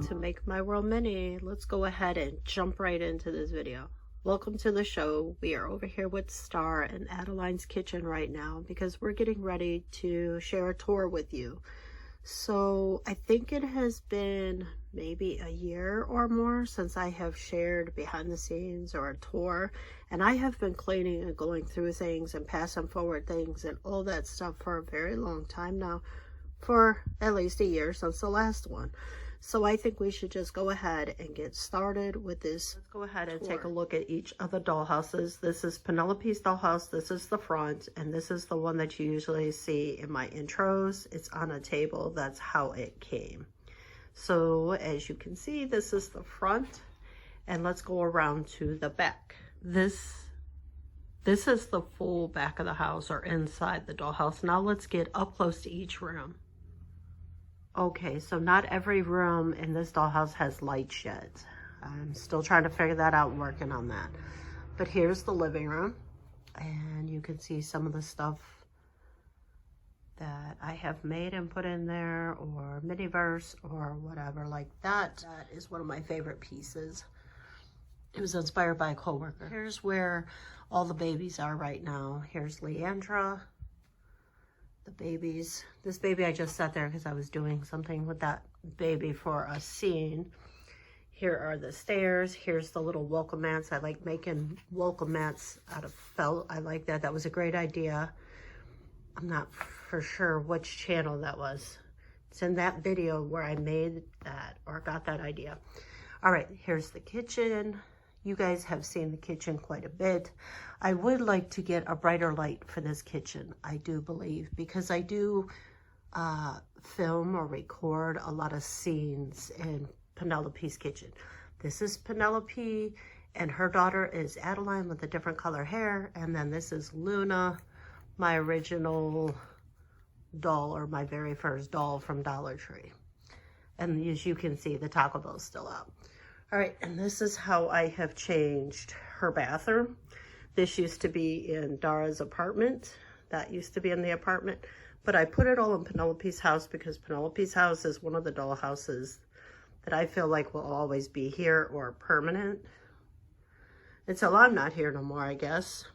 to Make My World Mini. Let's go ahead and jump right into this video. Welcome to the show. We are over here with Star in Adeline's kitchen right now because we're getting ready to share a tour with you. So I think it has been maybe a year or more since I have shared behind the scenes or a tour, and I have been cleaning and going through things and passing forward things and all that stuff for a very long time now, for at least a year since the last one. So I think we should just go ahead and get started with this. Let's go ahead and take a look at each of the dollhouses. This is Penelope's dollhouse. This is the front, and this is the one that you usually see in my intros. It's on a table. That's how it came. So as you can see, this is the front, and let's go around to the back. This is the full back of the house, or inside the dollhouse. Now let's get up close to each room. Okay, so not every room in this dollhouse has lights yet. I'm still trying to figure that out and working on that. But here's the living room, and you can see some of the stuff that I have made and put in there, or Miniverse or whatever like that. That is one of my favorite pieces. It was inspired by a coworker. Here's where all the babies are right now. Here's Leandra. The babies. This baby I just set there because I was doing something with that baby for a scene. Here are the stairs. Here's the little welcome mats. I like making welcome mats out of felt. I like that. That was a great idea. I'm not for sure which channel that was. It's in that video where I made that or got that idea. All right, here's the kitchen. You guys have seen the kitchen quite a bit. I would like to get a brighter light for this kitchen, I do believe, because I do film or record a lot of scenes in Penelope's kitchen. This is Penelope, and her daughter is Adeline with a different color hair, and then this is Luna, my original doll, or my very first doll from Dollar Tree. And as you can see, the Taco Bell's still out. All right, and this is how I have changed her bathroom. This used to be in Dara's apartment. That used to be in the apartment. But I put it all in Penelope's house because Penelope's house is one of the doll houses that I feel like will always be here or permanent. Until I'm not here no more, I guess.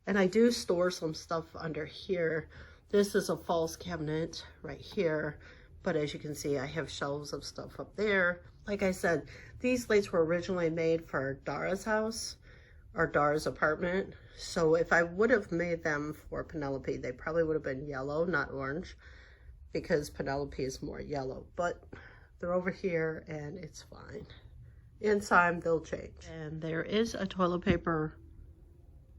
And I do store some stuff under here. This is a false cabinet right here. But as you can see, I have shelves of stuff up there. Like I said, these lights were originally made for Dara's house, or Dara's apartment. So if I would have made them for Penelope, they probably would have been yellow, not orange, because Penelope is more yellow. But they're over here and it's fine. In time, they'll change. And there is a toilet paper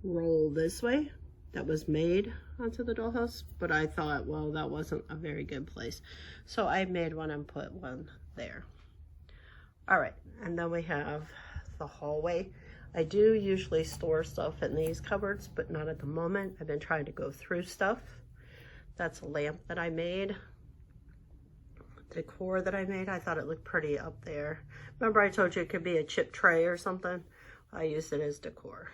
roll this way that was made onto the dollhouse, but I thought, well, that wasn't a very good place. So I made one and put one there. All right, and then we have the hallway. I do usually store stuff in these cupboards, but not at the moment. I've been trying to go through stuff. That's a lamp that I made. Decor that I made. I thought it looked pretty up there. Remember I told you it could be a chip tray or something? I used it as decor.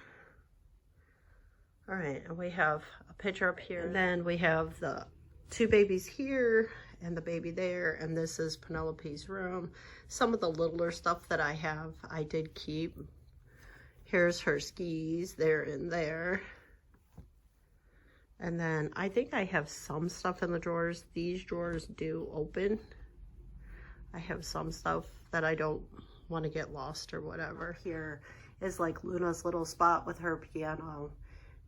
All right, and we have a picture up here. And then we have the two babies here and the baby there, and this is Penelope's room. Some of the littler stuff that I have, I did keep. Here's her skis there and there. And then I think I have some stuff in the drawers. These drawers do open. I have some stuff that I don't want to get lost or whatever. Here is like Luna's little spot with her piano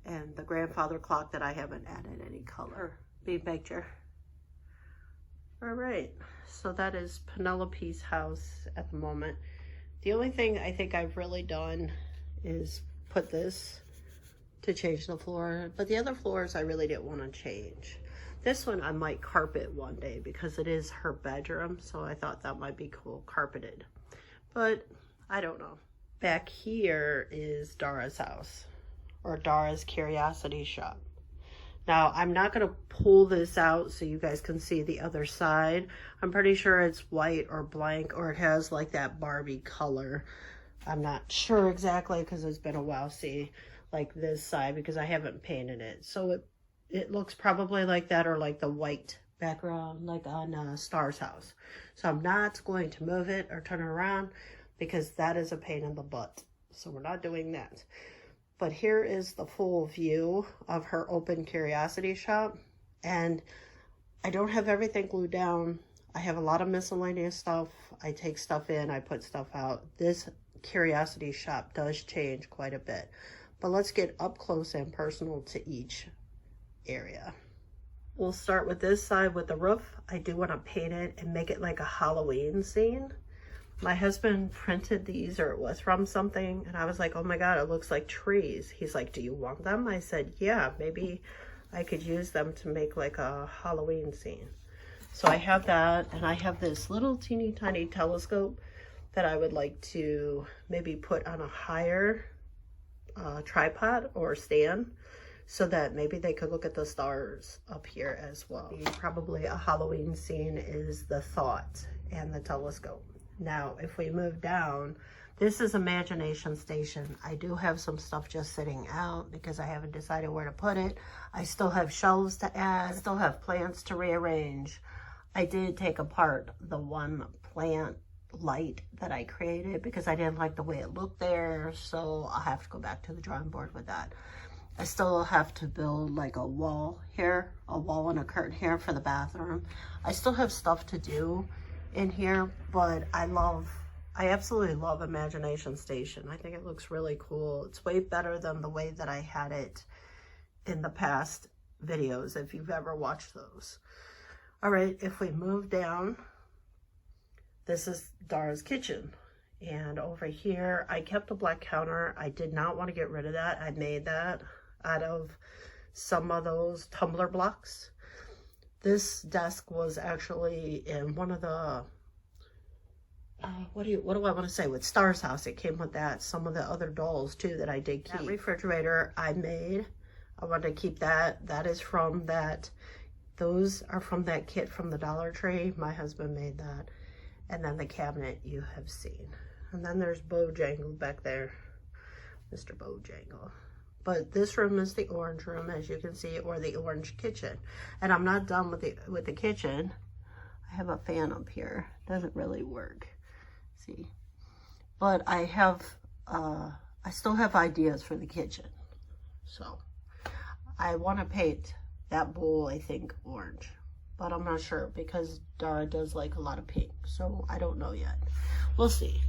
and the grandfather clock that I haven't added any color. Big picture. All right, so that is Penelope's house at the moment. The only thing I think I've really done is put this to change the floor, but the other floors I really didn't want to change. This one I might carpet one day because it is her bedroom, so I thought that might be cool, carpeted. But I don't know. Back here is Dara's house, or Dara's Curiosity Shop. Now, I'm not going to pull this out so you guys can see the other side. I'm pretty sure it's white or blank, or it has like that Barbie color. I'm not sure exactly because it's been a while. See, like this side, because I haven't painted it. So it looks probably like that, or like the white background like on Star's house. So I'm not going to move it or turn it around because that is a pain in the butt. So we're not doing that. But here is the full view of her open curiosity shop. And I don't have everything glued down. I have a lot of miscellaneous stuff. I take stuff in, I put stuff out. This curiosity shop does change quite a bit. But let's get up close and personal to each area. We'll start with this side with the roof. I do want to paint it and make it like a Halloween scene. My husband printed these, or it was from something, and I was like, oh my God, it looks like trees. He's like, do you want them? I said, yeah, maybe I could use them to make like a Halloween scene. So I have that, and I have this little teeny tiny telescope that I would like to maybe put on a higher tripod or stand, so that maybe they could look at the stars up here as well. Probably a Halloween scene is the thought and the telescope. Now, if we move down, this is Imagination Station. I do have some stuff just sitting out because I haven't decided where to put it. I still have shelves to add. I still have plants to rearrange. I did take apart the one plant light that I created because I didn't like the way it looked there. So I'll have to go back to the drawing board with that. I still have to build like a wall here, a wall and a curtain here for the bathroom. I still have stuff to do in here, but I absolutely love Imagination Station. I think it looks really cool. It's way better than the way that I had it in the past videos, if you've ever watched those. All right, if we move down, this is Dara's kitchen. And over here, I kept the black counter. I did not want to get rid of that. I made that out of some of those tumbler blocks. This desk was actually in one of the, what do I want to say, with Star's house. It came with that. Some of the other dolls too that I did keep. That refrigerator I made. I wanted to keep that. That is from that, those are from that kit from the Dollar Tree. My husband made that. And then the cabinet you have seen. And then there's Bojangle back there. Mr. Bojangle. But this room is the orange room, as you can see, or the orange kitchen. And I'm not done with the kitchen. I have a fan up here. Doesn't really work. See? But I have, I still have ideas for the kitchen. So I want to paint that bowl, I think, orange. But I'm not sure because Dara does like a lot of pink. So I don't know yet. We'll see.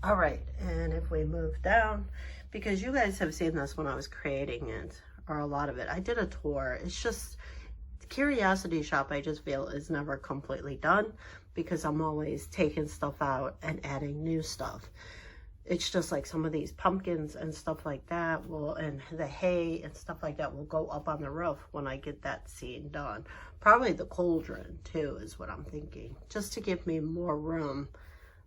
All right, and if we move down, because you guys have seen this when I was creating it, or a lot of it. I did a tour. It's just, the curiosity shop, I just feel, is never completely done because I'm always taking stuff out and adding new stuff. It's just like some of these pumpkins and stuff like that will, and the hay and stuff like that will go up on the roof when I get that scene done. Probably the cauldron too is what I'm thinking, just to give me more room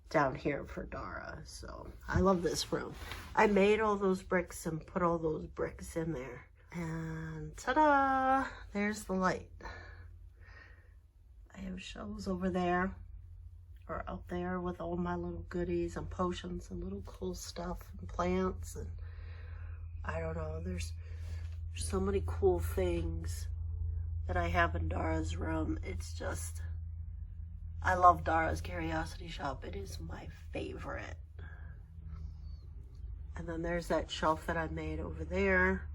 down here for Dara. So I love this room. I made all those bricks and put all those bricks in there. And ta-da! There's the light. I have shelves over there, or out there, with all my little goodies and potions and little cool stuff and plants, and I don't know, there's so many cool things that I have in Dara's room. It's just, I love Dara's Curiosity Shop. It is my favorite. And then there's that shelf that I made over there.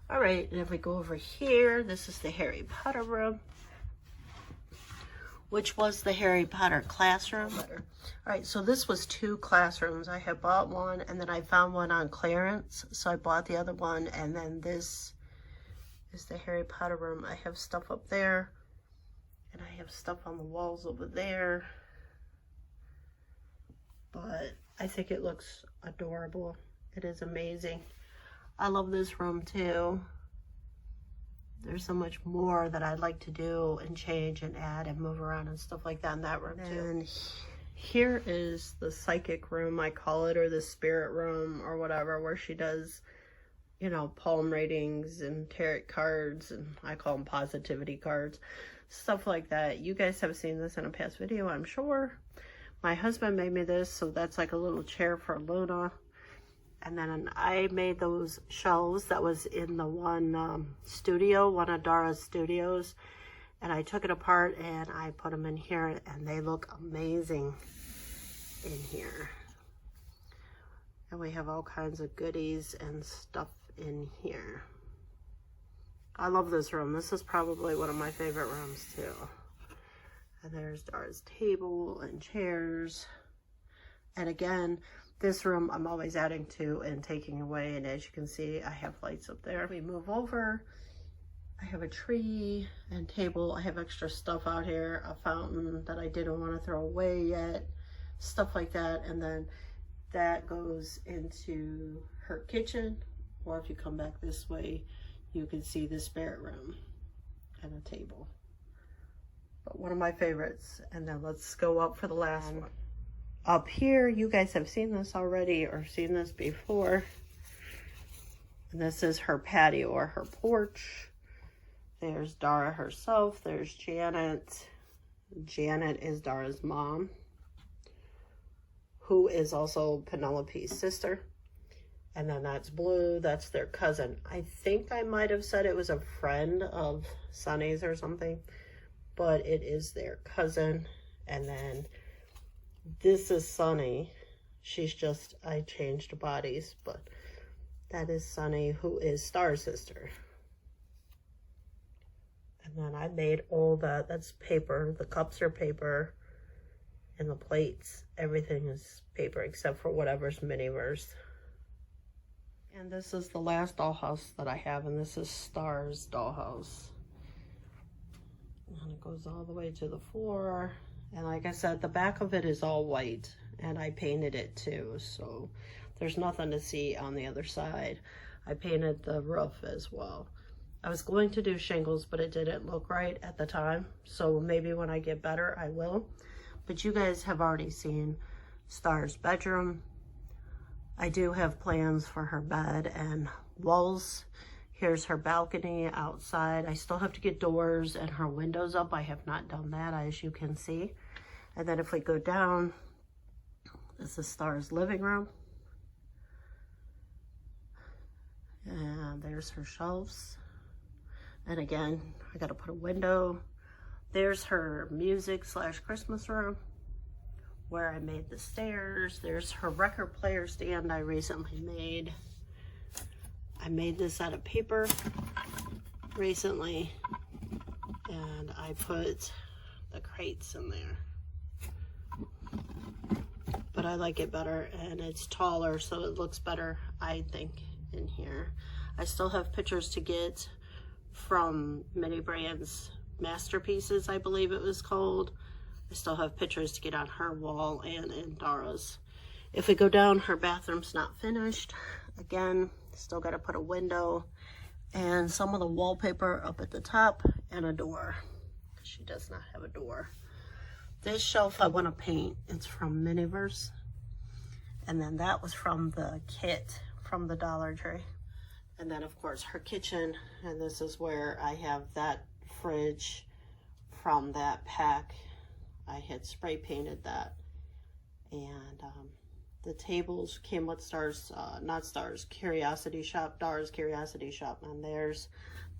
All right, and if we go over here, this is the Harry Potter room, which was the Harry Potter classroom. All right, so this was 2 classrooms. I had bought one, and then I found one on clearance, so I bought the other one, and then this is the Harry Potter room. I have stuff up there, and I have stuff on the walls over there, but I think it looks adorable. It is amazing. I love this room too. There's so much more that I'd like to do and change and add and move around and stuff like that in that room too. And here is the psychic room, I call it, or the spirit room or whatever, where she does, you know, palm readings and tarot cards, and I call them positivity cards, stuff like that. You guys have seen this in a past video, I'm sure. My husband made me this, so that's like a little chair for Luna. And then I made those shelves that was in the one studio, one of Dara's studios. And I took it apart and I put them in here, and they look amazing in here. And we have all kinds of goodies and stuff in here. I love this room. This is probably one of my favorite rooms too. And there's Dara's table and chairs. And again, this room I'm always adding to and taking away. And as you can see, I have lights up there. We move over. I have a tree and table. I have extra stuff out here, a fountain that I didn't want to throw away yet, stuff like that. And then that goes into her kitchen, or if you come back this way, you can see the spare room and a table. But one of my favorites. And then let's go up for the last one. Up here, you guys have seen this already or seen this before. And this is her patio or her porch. There's Dara herself. There's Janet. Janet is Dara's mom, who is also Penelope's sister. And then that's Blue. That's their cousin. I think I might have said it was a friend of Sunny's or something, but it is their cousin. And then this is Sunny. She's just, I changed bodies, but that is Sunny, who is Star's sister. And then I made all that. That's paper. The cups are paper. And the plates, everything is paper except for whatever's Miniverse. And this is the last dollhouse that I have, and this is Star's dollhouse. And it goes all the way to the floor. And like I said, the back of it is all white, and I painted it too, so there's nothing to see on the other side. I painted the roof as well. I was going to do shingles, but it didn't look right at the time, so maybe when I get better, I will. But you guys have already seen Star's bedroom. I do have plans for her bed and walls. Here's her balcony outside. I still have to get doors and her windows up. I have not done that, as you can see. And then if we go down, this is Star's living room. And there's her shelves. And again, I gotta put a window. There's her music / Christmas room, where I made the stairs. There's her record player stand I recently made. I made this out of paper recently, and I put the crates in there. But I like it better, and it's taller, so it looks better, I think, in here. I still have pictures to get from Mini Brand's Masterpieces, I believe it was called. I still have pictures to get on her wall and in Dara's. If we go down, her bathroom's not finished. Again, still got to put a window and some of the wallpaper up at the top and a door. She does not have a door. This shelf I want to paint. It's from Miniverse. And then that was from the kit from the Dollar Tree. And then of course her kitchen. And this is where I have that fridge from that pack. I had spray painted that. And the tables came with Star's, not Star's, Curiosity Shop, Dara's Curiosity Shop. And there's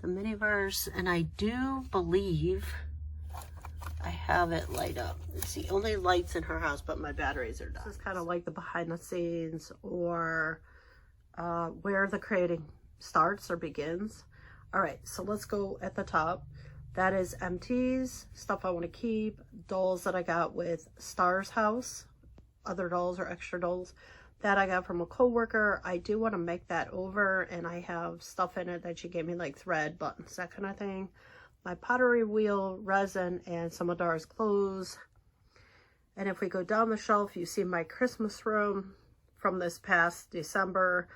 the Miniverse. And I do believe I have it light up. It's the only lights in her house, but my batteries are done. This is kind of like the behind the scenes, or where the creating starts or begins. All right, so let's go at the top. That is empties, stuff I want to keep, dolls that I got with Star's house, other dolls or extra dolls that I got from a coworker. I do want to make that over, and I have stuff in it that she gave me, like thread, buttons, that kind of thing. My pottery wheel, resin, and some of Dara's clothes. And if we go down the shelf, you see my Christmas room from this past December.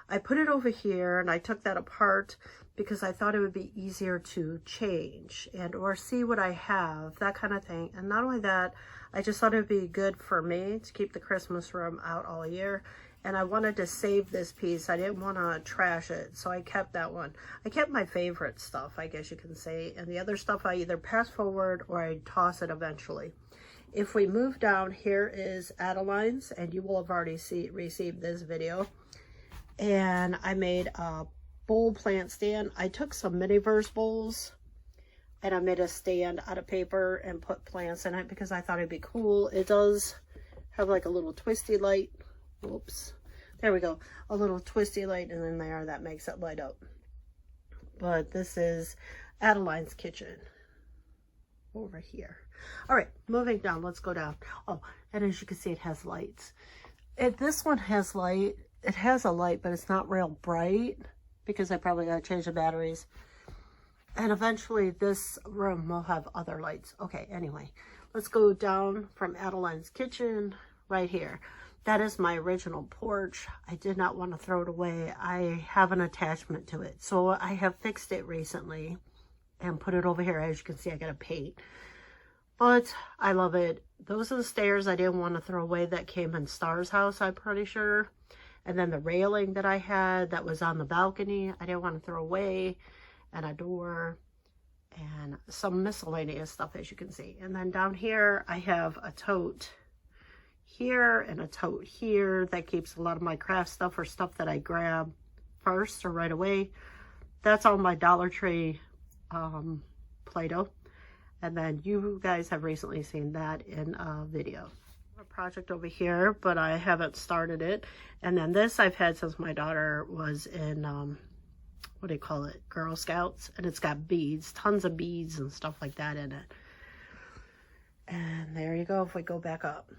I put it over here, and I took that apart because I thought it would be easier to change and or see what I have, that kind of thing. And not only that, I just thought it would be good for me to keep the Christmas room out all year. And I wanted to save this piece. I didn't want to trash it, so I kept that one. I kept my favorite stuff, I guess you can say. And the other stuff I either pass forward or I toss it eventually. If we move down, here is Adeline's, and you will have already received this video. And I made a bowl plant stand. I took some mini-verse bowls and I made a stand out of paper and put plants in it because I thought it'd be cool. It does have like a little twisty light. Whoops. There we go. A little twisty light in there that makes it light up. But this is Adeline's kitchen over here. All right, moving down. Let's go down. Oh, and as you can see, it has lights. This one has light. It has a light, but it's not real bright because I probably got to change the batteries. And eventually this room will have other lights. Okay, anyway, let's go down from Adeline's kitchen right here. That is my original porch. I did not want to throw it away. I have an attachment to it. So I have fixed it recently and put it over here. As you can see, I got a paint. But I love it. Those are the stairs I didn't want to throw away that came in Star's house, I'm pretty sure. And then the railing that I had that was on the balcony, I didn't want to throw away. And a door and some miscellaneous stuff, as you can see. And then down here, I have a tote here and a tote here that keeps a lot of my craft stuff or stuff that I grab first or right away. That's all my Dollar Tree Play-Doh. And then you guys have recently seen that in a video. A project over here, but I haven't started it. And then this I've had since my daughter was in, what do you call it? Girl Scouts. And it's got beads, tons of beads and stuff like that in it. And there you go if we go back up.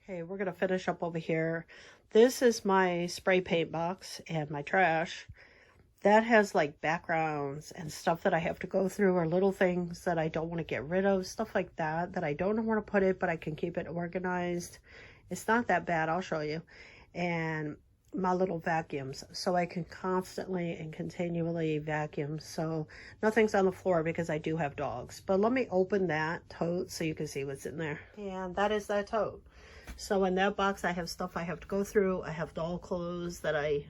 Okay, we're going to finish up over here. This is my spray paint box and my trash. That has like backgrounds and stuff that I have to go through, or little things that I don't want to get rid of, stuff like that, that I don't know where to put it, but I can keep it organized. It's not that bad, I'll show you. And my little vacuums, so I can constantly and continually vacuum, so nothing's on the floor because I do have dogs. But let me open that tote so you can see what's in there. And that is that tote. So in that box I have stuff I have to go through. I have doll clothes that I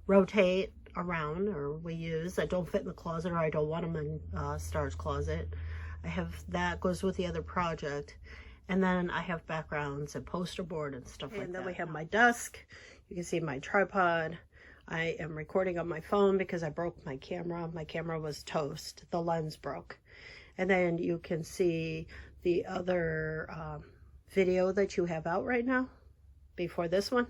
rotate around, or we use, that don't fit in the closet, or I don't want them in Star's closet. I have that goes with the other project. And then I have backgrounds and poster board and stuff like that. And then we have my desk. You can see my tripod. I am recording on my phone because I broke my camera. My camera was toast. The lens broke. And then you can see the other video that you have out right now before this one.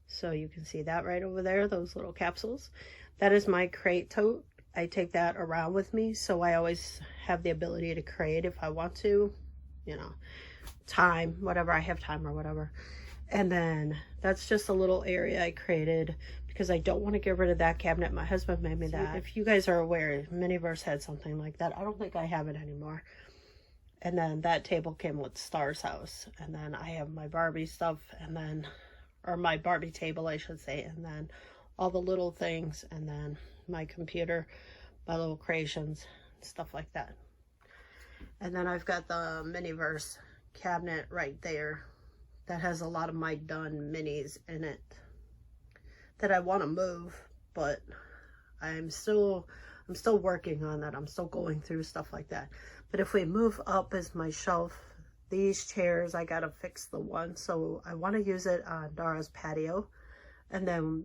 So you can see that right over there, those little capsules. That is my crate tote. I take that around with me, so I always have the ability to create if I want to, time, whatever, I have time or whatever. And then that's just a little area I created because I don't want to get rid of that cabinet. My husband made me that. If you guys are aware, Miniverse had something like that. I don't think I have it anymore. And then that table came with Star's house. And then I have my Barbie stuff, and then, or my Barbie table, I should say, and then all the little things, and then my computer, my little creations, stuff like that. And then I've got the Miniverse cabinet right there that has a lot of my done minis in it that I want to move, but I'm still working on that. I'm still going through stuff like that. But if we move up is my shelf. These chairs, I gotta fix the one, so I want to use it on Dara's patio. And then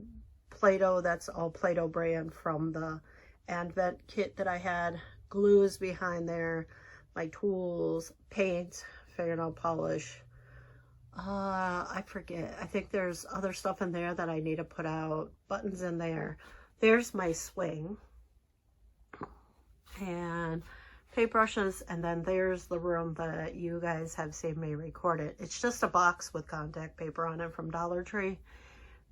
Play-Doh, that's all Play-Doh brand from the Advent kit that I had. Glue is behind there. My tools, paint, fingernail polish. I forget. I think there's other stuff in there that I need to put out. Buttons in there. There's my swing. And paintbrushes, and then there's the room that you guys have seen me record it. It's just a box with contact paper on it from Dollar Tree.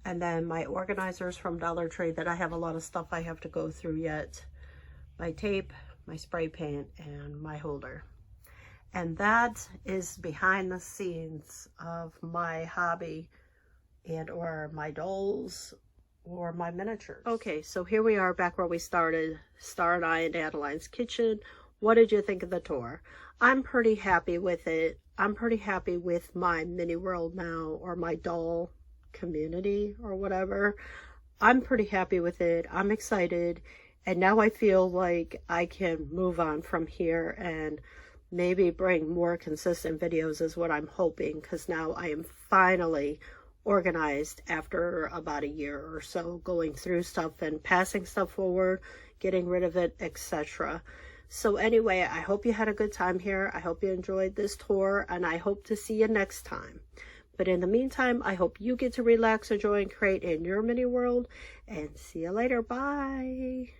And then my organizers from Dollar Tree that I have a lot of stuff I have to go through yet. My tape, my spray paint, and my holder. And that is behind the scenes of my hobby and or my dolls or my miniatures. Okay, so here we are back where we started. Star and I in Adeline's kitchen. What did you think of the tour? I'm pretty happy with it. I'm pretty happy with my mini world now, or my doll community or whatever. I'm pretty happy with it. I'm excited. And now I feel like I can move on from here and maybe bring more consistent videos is what I'm hoping, because now I am finally organized after about a year or so, going through stuff and passing stuff forward, getting rid of it, etc. So anyway, I hope you had a good time here. I hope you enjoyed this tour, and I hope to see you next time. But in the meantime, I hope you get to relax, enjoy, and create in your mini world. And see you later. Bye.